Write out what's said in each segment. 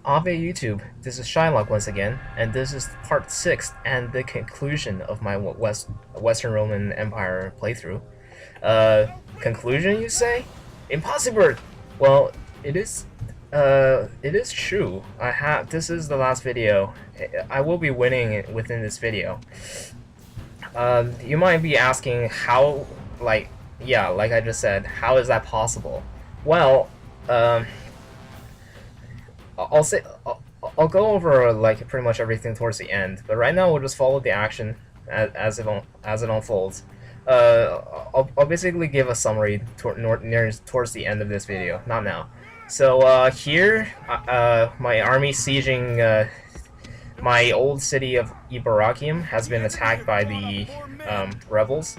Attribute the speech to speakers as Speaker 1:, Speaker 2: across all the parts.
Speaker 1: Ave YouTube, this is Shylock once again, and this is part 6 and the conclusion of my Western Roman Empire playthrough. Conclusion, you say? Impossible! Well, it is, it is true. This is the last video. I will be winning within this video. You might be asking how, like I just said, how is that possible? Well, I'll say I'll go over like pretty much everything towards the end, but right now we'll just follow the action as it unfolds. I'll basically give a summary towards the end of this video, not now. So here, my army sieging my old city of Ibarakium has been attacked by the rebels.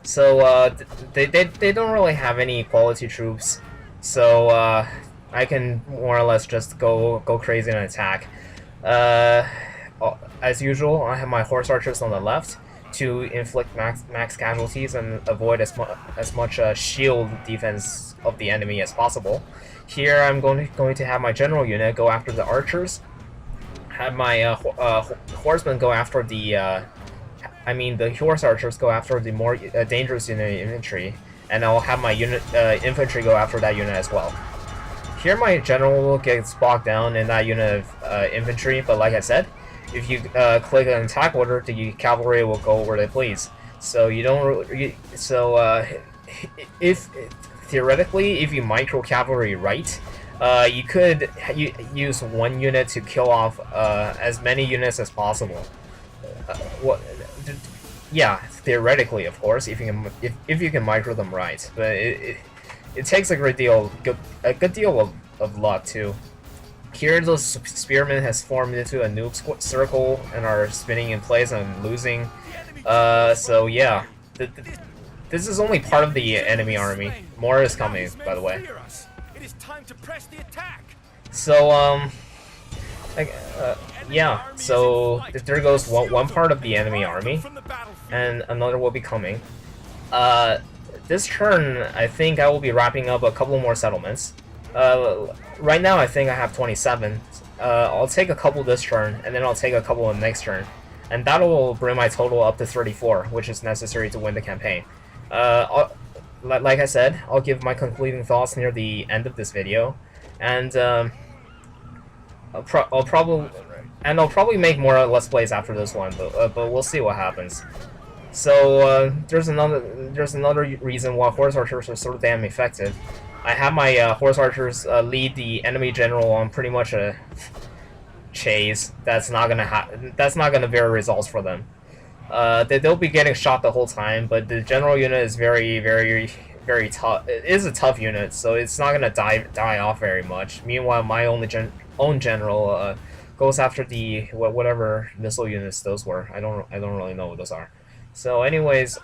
Speaker 1: So they don't really have any quality troops. So I can more or less just go crazy and attack. As usual, I have my horse archers on the left to inflict max casualties and avoid as much shield defense of the enemy as possible. Here, I'm going to have my general unit go after the archers. Have my horsemen go after the the horse archers go after the more dangerous unit of infantry, and I'll have my infantry go after that unit as well. Here my general gets bogged down in that unit of infantry, but like I said, if you click an attack order, the cavalry will go where they please. So you don't if theoretically, if you micro cavalry right, you could use one unit to kill off as many units as possible. Yeah, theoretically, of course, if you can micro them right, but it takes a good deal of luck too. Here, the spearmen has formed into a noob circle and are spinning in place and losing. So yeah, this is only part of the enemy army. More is coming, by the way. So yeah. So there goes one part of the enemy army, and another will be coming. This turn, I think I will be wrapping up a couple more settlements. Right now, I think I have 27. I'll take a couple this turn, and then I'll take a couple in next turn. And that will bring my total up to 34, which is necessary to win the campaign. Like I said, I'll give my concluding thoughts near the end of this video. And I'll probably make more Let's Plays after this one, but we'll see what happens. So there's another reason why horse archers are so damn effective. I have my horse archers lead the enemy general on pretty much a chase. That's not gonna bear results for them. They'll be getting shot the whole time, but the general unit is very tough. It is a tough unit, so it's not gonna die off very much. Meanwhile, my own general goes after the whatever missile units those were. I don't really know what those are. So anyways,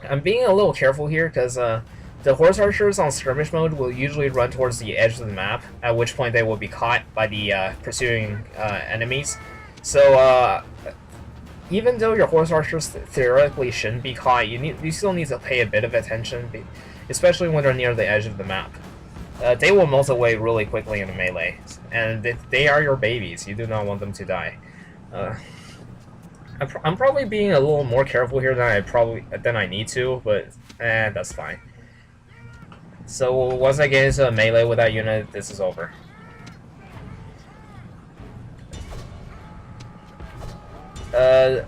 Speaker 1: I'm being a little careful here because the horse archers on skirmish mode will usually run towards the edge of the map, at which point they will be caught by the pursuing enemies. So even though your horse archers theoretically shouldn't be caught, you still need to pay a bit of attention, especially when they're near the edge of the map. They will melt away really quickly in a melee, and they are your babies. You do not want them to die. I'm probably being a little more careful here than I need to, but that's fine. So once I get into a melee with that unit, this is over. The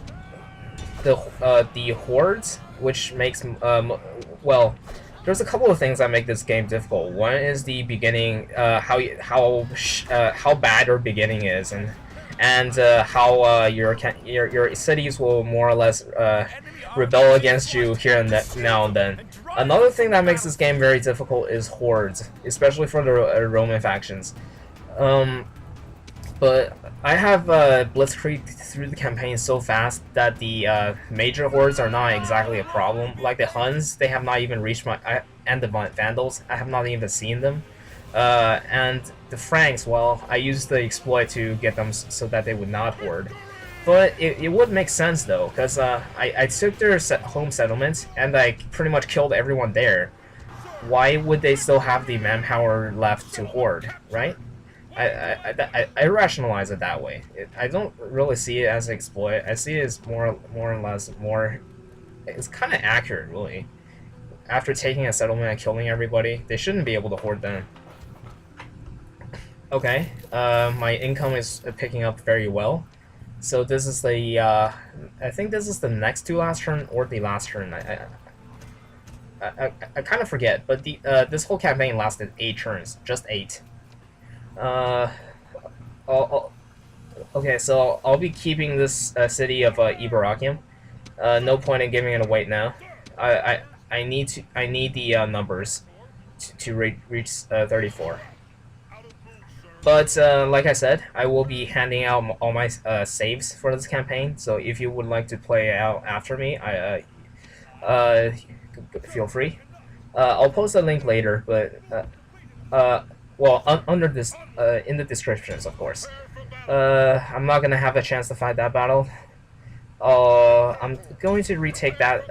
Speaker 1: hordes, which makes well, there's a couple of things that make this game difficult. One is the beginning, how bad your beginning is, and how your cities will more or less rebel against you here and now and then. Another thing that makes this game very difficult is hordes, especially for the Roman factions. But I have blitzkrieg through the campaign so fast that the major hordes are not exactly a problem. Like the Huns, they have not even reached and the Vandals, I have not even seen them. And the Franks, well, I used the exploit to get them so that they would not horde. But it would make sense though, because I took their home settlement and I pretty much killed everyone there. Why would they still have the manpower left to horde, right? I rationalize it that way. I don't really see it as an exploit. I see it as more or less more. It's kind of accurate, really. After taking a settlement and killing everybody, they shouldn't be able to hoard them. Okay, my income is picking up very well. So this is the, I think this is the next to last turn or the last turn. I kind of forget, but the this whole campaign lasted 8 turns, just 8. Uh, okay, so I'll be keeping this city of Ibarakium. No point in giving it away now. I need the numbers to reach 34. But like I said, I will be handing out all my saves for this campaign. So if you would like to play out after me, feel free. I'll post a link later, but well, under this in the descriptions, of course. I'm not gonna have a chance to fight that battle. I'm going to retake that.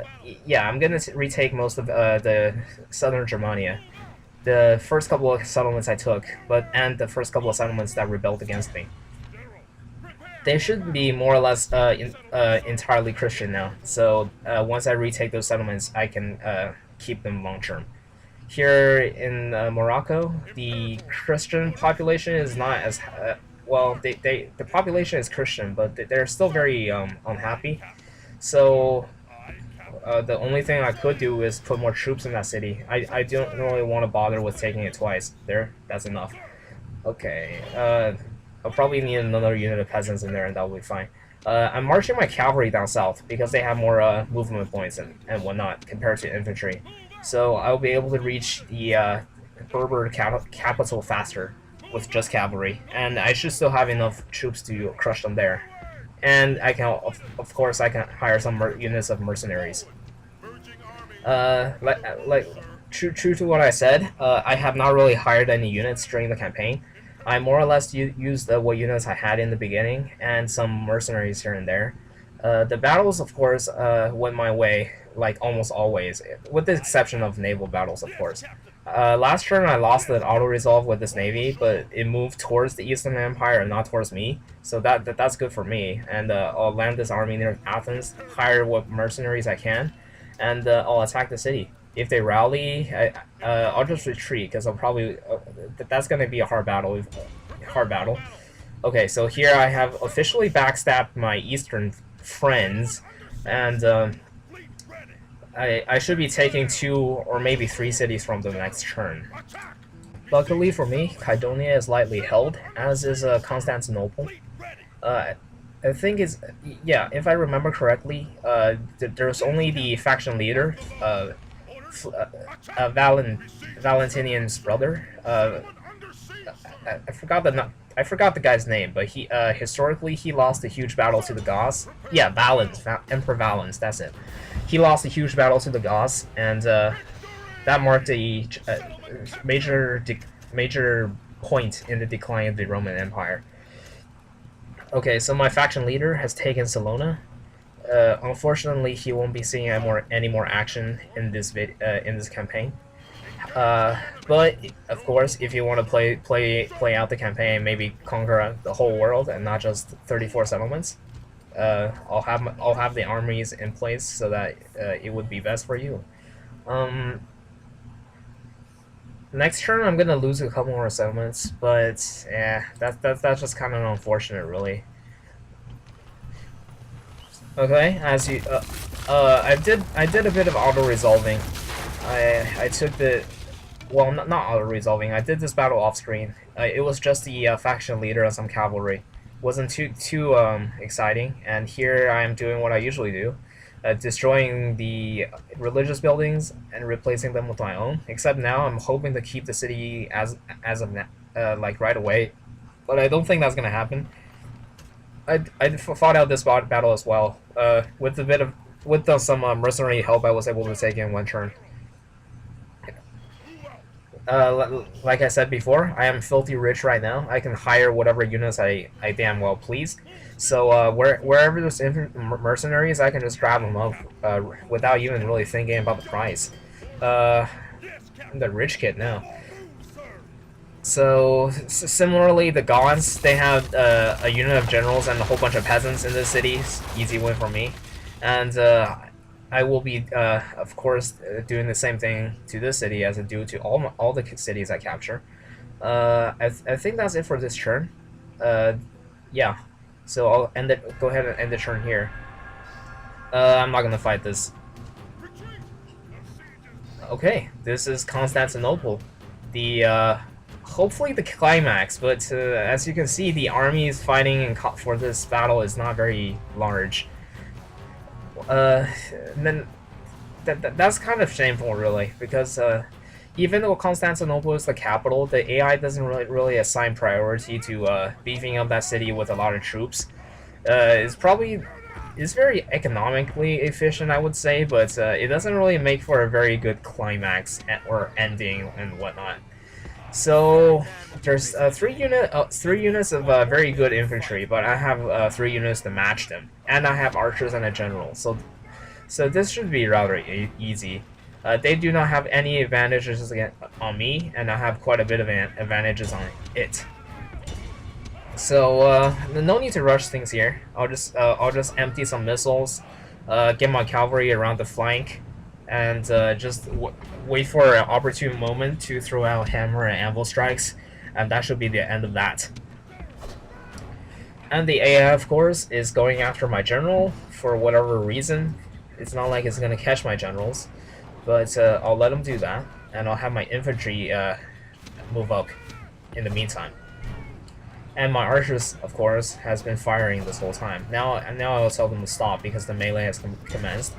Speaker 1: Yeah, I'm gonna retake most of the southern Germania. The first couple of settlements I took, and the first couple of settlements that rebelled against me. They should be more or less entirely Christian now. So once I retake those settlements, I can keep them long term. Here in Morocco, the Christian population is not as well. The population is Christian, but they're still very unhappy. So the only thing I could do is put more troops in that city. I don't really want to bother with taking it twice. That's enough. Okay, I'll probably need another unit of peasants in there, and that'll be fine. I'm marching my cavalry down south because they have more movement points and whatnot compared to infantry. So I'll be able to reach the Berber capital faster with just cavalry, and I should still have enough troops to crush them there. And I can, of course, I can hire some units of mercenaries. True to what I said, I have not really hired any units during the campaign. I more or less used what units I had in the beginning and some mercenaries here and there. The battles, of course, went my way, like almost always, with the exception of naval battles, of course. Last turn I lost the auto-resolve with this navy, but it moved towards the Eastern Empire and not towards me, so that's good for me. And I'll land this army near Athens, hire what mercenaries I can, and I'll attack the city. If they rally, I'll just retreat, because I'll probably... that's going to be a hard battle. Okay, so here I have officially backstabbed my eastern friends, and I should be taking 2 or maybe 3 cities from the next turn. Luckily for me, Kydonia is lightly held, as is Constantinople. I think it's... yeah, if I remember correctly, there's only the faction leader, Valentinian's brother. I forgot the guy's name, but he historically he lost a huge battle to the Goths. Yeah, Valens, Emperor Valens, that's it. He lost a huge battle to the Goths, and that marked a major point in the decline of the Roman Empire. Okay, so my faction leader has taken Salona. Unfortunately, he won't be seeing any more action in this campaign. But of course, if you want to play out the campaign, maybe conquer the whole world and not just 34 settlements, I'll have the armies in place so that it would be best for you. Next turn, I'm gonna lose a couple more settlements, but yeah, that's just kind of unfortunate, really. Okay, as you, I did a bit of auto resolving. I took the, well, not auto resolving. I did this battle off screen. It was just the faction leader and some cavalry. Wasn't too exciting. And here I am doing what I usually do, destroying the religious buildings and replacing them with my own. Except now I'm hoping to keep the city as of like right away, but I don't think that's gonna happen. I fought out this battle as well. With some mercenary help, I was able to take in 1 turn. Like I said before, I am filthy rich right now. I can hire whatever units I damn well please. So wherever there's mercenaries, I can just grab them up without even really thinking about the price. I'm the rich kid now. So similarly, the gods, they have a unit of generals and a whole bunch of peasants in the cities. Easy win for me. And I will be, of course, doing the same thing to this city as I do to all the cities I capture. I think that's it for this turn. Yeah. So I'll end it. Go ahead and end the turn here. I'm not gonna fight this. Okay, this is Constantinople. The hopefully the climax, but as you can see, the army is fighting for this battle is not very large. Then that's kind of shameful, really, because even though Constantinople is the capital, the AI doesn't really assign priority to beefing up that city with a lot of troops. It's very economically efficient, I would say, but it doesn't really make for a very good climax or ending and whatnot. So there's three units of very good infantry, but I have 3 units to match them, and I have archers and a general. So this should be rather easy. They do not have any advantages on me, and I have quite a bit of advantages on it. So no need to rush things here. I'll just empty some missiles, get my cavalry around the flank, and just wait for an opportune moment to throw out hammer and anvil strikes, and that should be the end of that. And the AI, of course, is going after my general for whatever reason. It's not like it's gonna catch my generals, but I'll let them do that, and I'll have my infantry move up in the meantime. And my archers, of course, has been firing this whole time. Now I'll tell them to stop because the melee has commenced.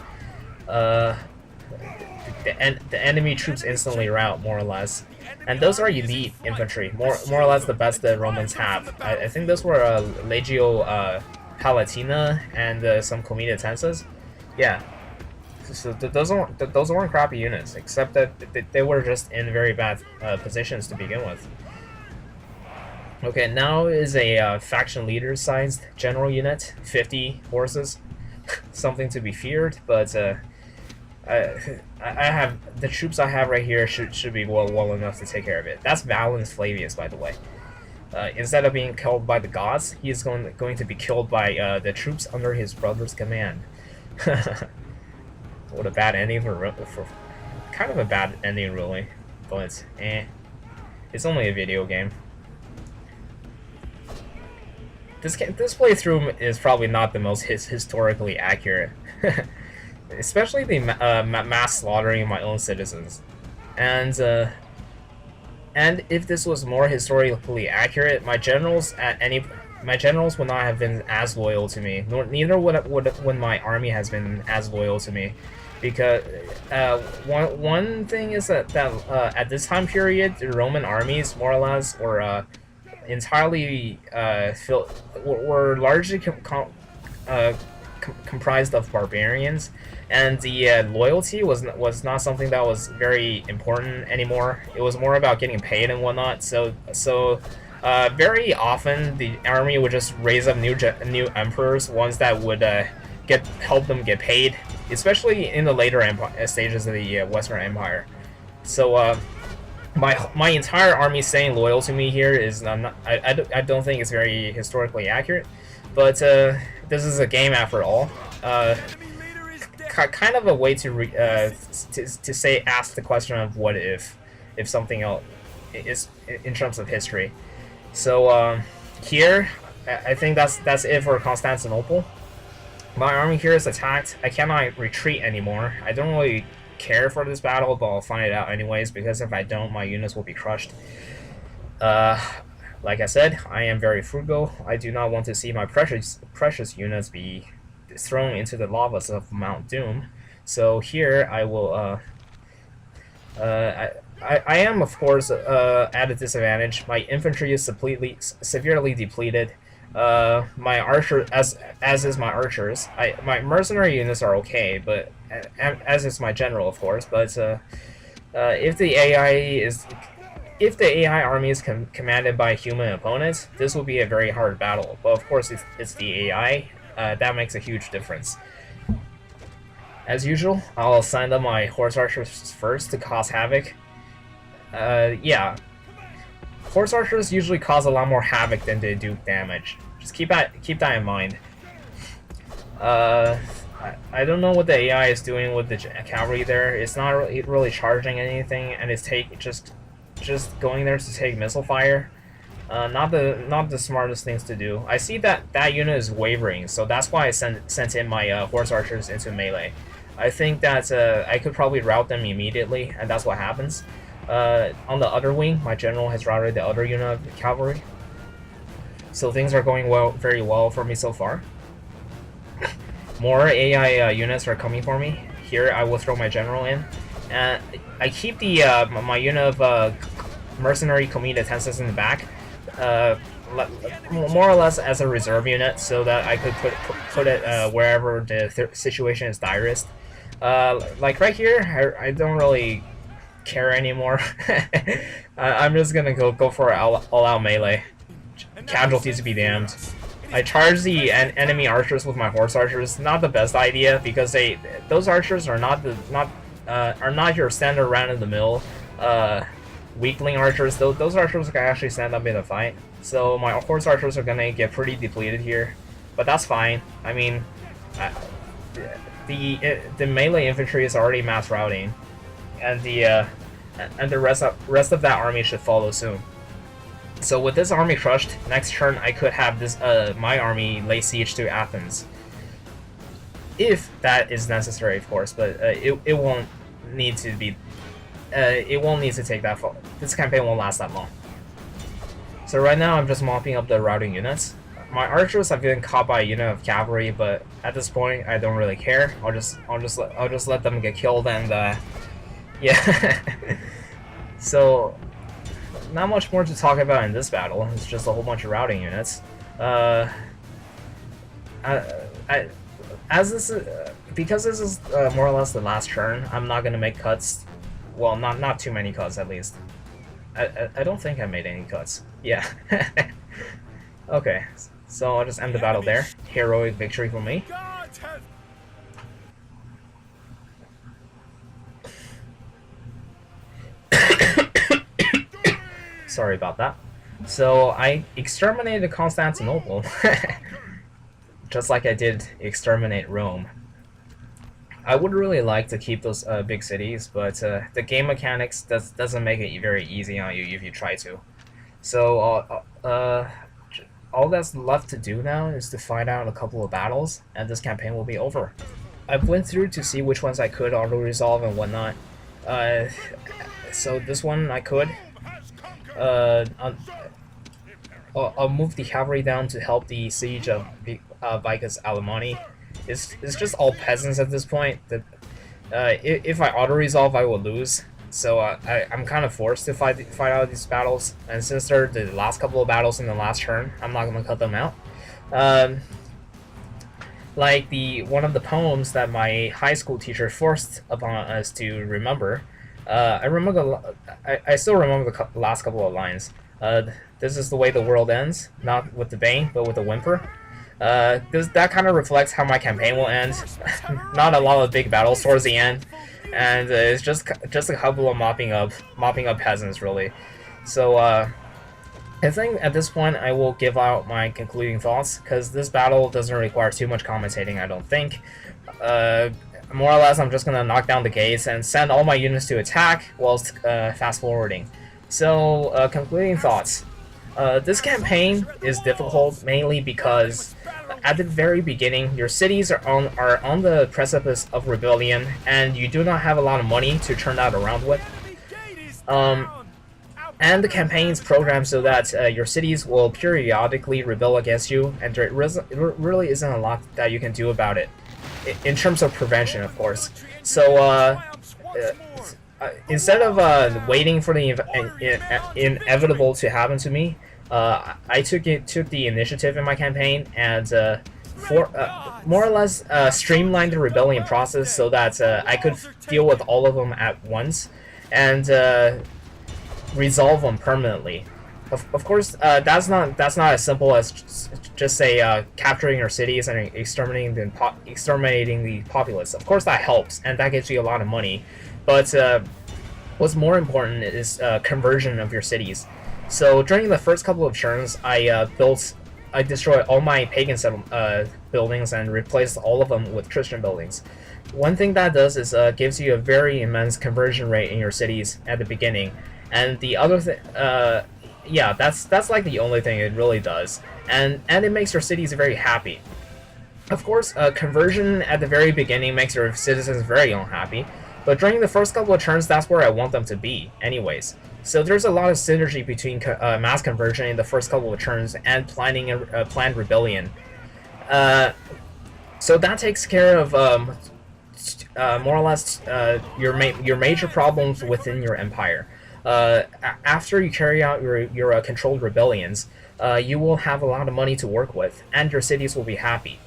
Speaker 1: The enemy troops instantly rout, more or less. And those are elite infantry, more or less the best the Romans have. I think those were Legio Palatina and some Comitatenses. Yeah. So those weren't crappy units, except that they were just in very bad positions to begin with. Okay, now is a faction leader-sized general unit, 50 horses, something to be feared. But I have the troops I have right here should be well enough to take care of it. That's Valens Flavius, by the way. Instead of being killed by the gods, he is going to be killed by the troops under his brother's command. What a bad ending for kind of a bad ending, really. But it's only a video game. This playthrough is probably not the most historically accurate, especially the mass slaughtering of my own citizens. And if this was more historically accurate, my generals would not have been as loyal to me. Neither would my army has been as loyal to me, because one thing is that at this time period, the Roman armies more or less were entirely were largely comprised of barbarians, and the loyalty was not something that was very important anymore. It was more about getting paid and whatnot. So very often the army would just raise up new emperors, ones that would help them get paid, especially in the later stages of the Western Empire. So my entire army saying loyal to me here is I don't think it's very historically accurate, but this is a game after all. Kind of a way to ask the question of what if something else is in terms of history. So here I think that's it for Constantinople. My army here is attacked. I cannot retreat anymore. I don't really care for this battle, but I'll find it out anyways, because if I don't, my units will be crushed. Like I said, I am very frugal. I do not want to see my precious units be thrown into the lavas of Mount Doom. So here I will I am, of course, at a disadvantage. My infantry is severely depleted. My archer, as is my archers. My mercenary units are okay, but as is my general, of course. But if the AI army is commanded by human opponents, this will be a very hard battle. But of course, if it's the AI, that makes a huge difference. As usual, I'll assign them my horse archers first to cause havoc. Yeah. horse archers usually cause a lot more havoc than they do damage. Just keep that in mind. I don't know what the AI is doing with the cavalry there. It's not really charging anything, and it's just going there to take missile fire. Not the smartest things to do. I see that unit is wavering, so that's why I sent in my horse archers into melee. I think that I could probably route them immediately, and that's what happens. On the other wing, my general has routed the other unit of cavalry, so things are going very well for me so far. More AI units are coming for me. Here, I will throw my general in, and I keep the my unit of mercenary comida tenses in the back, more or less as a reserve unit, so that I could put it wherever the situation is direst. Like right here, I don't really care anymore. I'm just gonna go for all-out melee. Casualties to be damned. I charge the enemy archers with my horse archers. Not the best idea because those archers are not your standard run-of-the-mill weakling archers. Those archers can actually stand up in a fight. So my horse archers are gonna get pretty depleted here, but that's fine. I mean, the melee infantry is already mass routing, and the rest of that army should follow soon. So with this army crushed, next turn I could have this my army lay siege to Athens, if that is necessary, of course. But it won't need to be. It won't need to take that far. This campaign won't last that long. So right now I'm just mopping up the routing units. My archers have been caught by a unit of cavalry, but at this point I don't really care. I'll just let them get killed, and yeah. So not much more to talk about in this battle. It's just a whole bunch of routing units. Because this is more or less the last turn, I'm not gonna make cuts. Well, not too many cuts at least. I don't think I made any cuts. Yeah. Okay, so I'll just end the battle there. Heroic victory for me. Sorry about that. So I exterminated Constantinople, just like I did exterminate Rome. I would really like to keep those big cities, but the game mechanics doesn't make it very easy on you if you try to. So all that's left to do now is to find out a couple of battles, and this campaign will be over. I went through to see which ones I could auto-resolve and whatnot. So this one I could. I'll move the cavalry down to help the siege of Vicus Alemanni. It's just all peasants at this point. If I auto-resolve, I will lose. So I'm kind of forced to fight out these battles. And since they're the last couple of battles in the last turn, I'm not going to cut them out. Like one of the poems that my high school teacher forced upon us to remember. I still remember the last couple of lines. This is the way the world ends, not with the bang, but with a whimper. That kind of reflects how my campaign will end. Not a lot of big battles towards the end, and it's just a couple of mopping up peasants, really. So I think at this point I will give out my concluding thoughts, because this battle doesn't require too much commentating, I don't think. More or less, I'm just gonna knock down the gates and send all my units to attack whilst fast forwarding. So concluding thoughts. This campaign is difficult mainly because at the very beginning, your cities are on the precipice of rebellion, and you do not have a lot of money to turn that around with. And the campaign is programmed so that your cities will periodically rebel against you, and there really isn't a lot that you can do about it, in terms of prevention, of course. So instead of waiting for the inevitable to happen to me, I took the initiative in my campaign and more or less streamlined the rebellion process so that I could deal with all of them at once and resolve them permanently. Of course, that's not as simple as just say capturing your cities and exterminating the populace. Of course, that helps and that gives you a lot of money, but what's more important is conversion of your cities. So during the first couple of turns, I destroyed all my pagan buildings and replaced all of them with Christian buildings. One thing that does is gives you a very immense conversion rate in your cities at the beginning, and the other thing, yeah, that's like the only thing it really does, and it makes your cities very happy. Of course, conversion at the very beginning makes your citizens very unhappy, but during the first couple of turns, that's where I want them to be, anyways. So there's a lot of synergy between mass conversion in the first couple of turns and planning a planned rebellion. So that takes care of more or less your major problems within your empire. After you carry out your controlled rebellions, you will have a lot of money to work with, and your cities will be happy.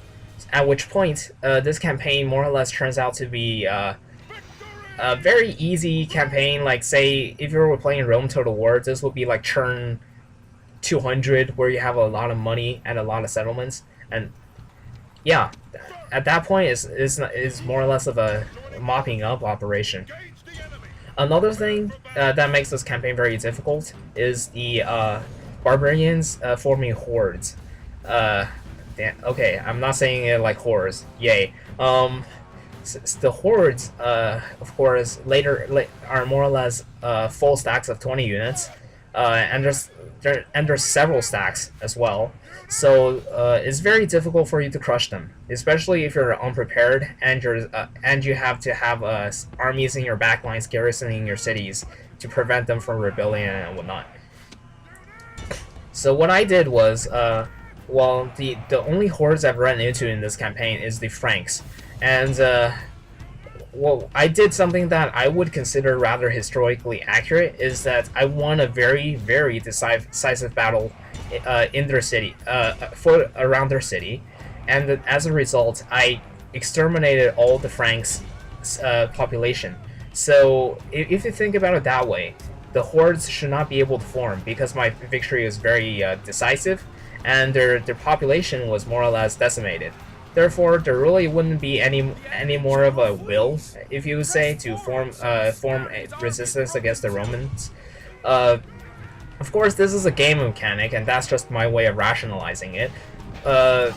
Speaker 1: At which point, this campaign more or less turns out to be a very easy campaign. Like, say, if you were playing Rome Total War, this would be like turn 200, where you have a lot of money and a lot of settlements. And yeah, at that point, is more or less of a mopping up operation. Another thing that makes this campaign very difficult is the barbarians forming hordes. Okay, I'm not saying it like horrors. Yay. The hordes, of course, later are more or less full stacks of 20 units, and there's several stacks as well. So it's very difficult for you to crush them, especially if you're unprepared and you have to have armies in your backlines garrisoning your cities to prevent them from rebellion and whatnot. So what I did was, well, the only hordes I've run into in this campaign is the Franks, and well, I did something that I would consider rather historically accurate, is that I won a very, very decisive battle in their city, around their city, and as a result, I exterminated all the Franks' population. So if you think about it that way, the hordes should not be able to form, because my victory is very decisive, and their population was more or less decimated. Therefore, there really wouldn't be any more of a will, if you say, to form a resistance against the Romans. Of course, this is a game mechanic, and that's just my way of rationalizing it. But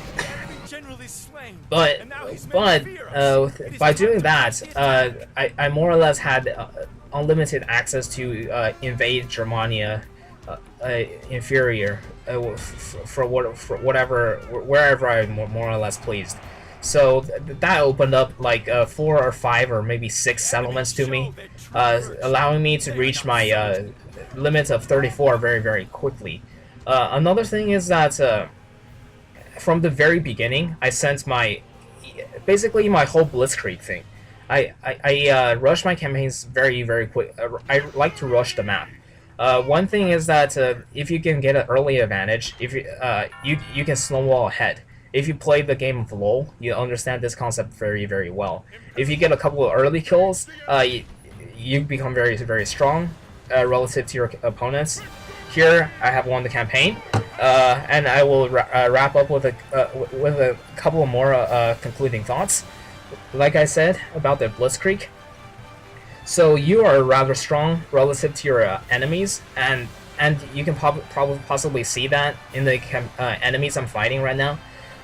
Speaker 1: by doing that, I more or less had unlimited access to invade Germania inferior for wherever I more or less pleased. So that opened up like 4 or 5 or maybe 6 settlements to me, allowing me to reach my limit of 34 very, very quickly. Another thing is that from the very beginning, I sent basically my whole Blitzkrieg thing. I rush my campaigns very, very quick. I like to rush the map. One thing is that if you can get an early advantage, if you can snowball ahead. If you play the game of LoL, you understand this concept very, very well. If you get a couple of early kills, you become very, very strong relative to your opponents. Here, I have won the campaign, and I will wrap up with a couple more concluding thoughts. Like I said about the Blitzkrieg, so you are rather strong relative to your enemies, and you can possibly see that in the enemies I'm fighting right now.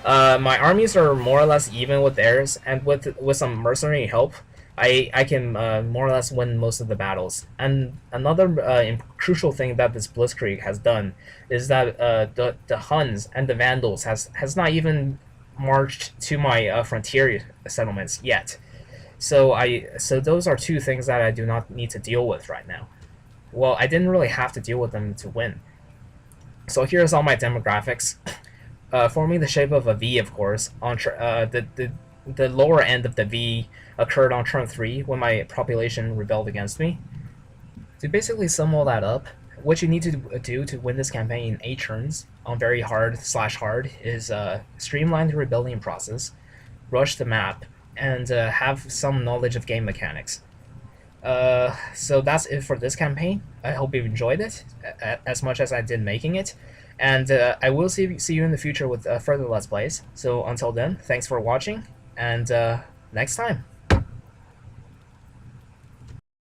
Speaker 1: My armies are more or less even with theirs, and with some mercenary help, I can more or less win most of the battles. And another crucial thing that this Blitzkrieg has done is that the Huns and the Vandals has not even marched to my frontier settlements yet. So those are two things that I do not need to deal with right now. Well, I didn't really have to deal with them to win. So here's all my demographics. Forming the shape of a V, of course. On the lower end of the V occurred on turn 3 when my population rebelled against me. To basically sum all that up, what you need to do to win this campaign in 8 turns on very hard/hard is streamline the rebellion process, rush the map, and have some knowledge of game mechanics. So that's it for this campaign. I hope you've enjoyed it as much as I did making it, and I will see you in the future with further Let's Plays. So until then, thanks for watching, and next time.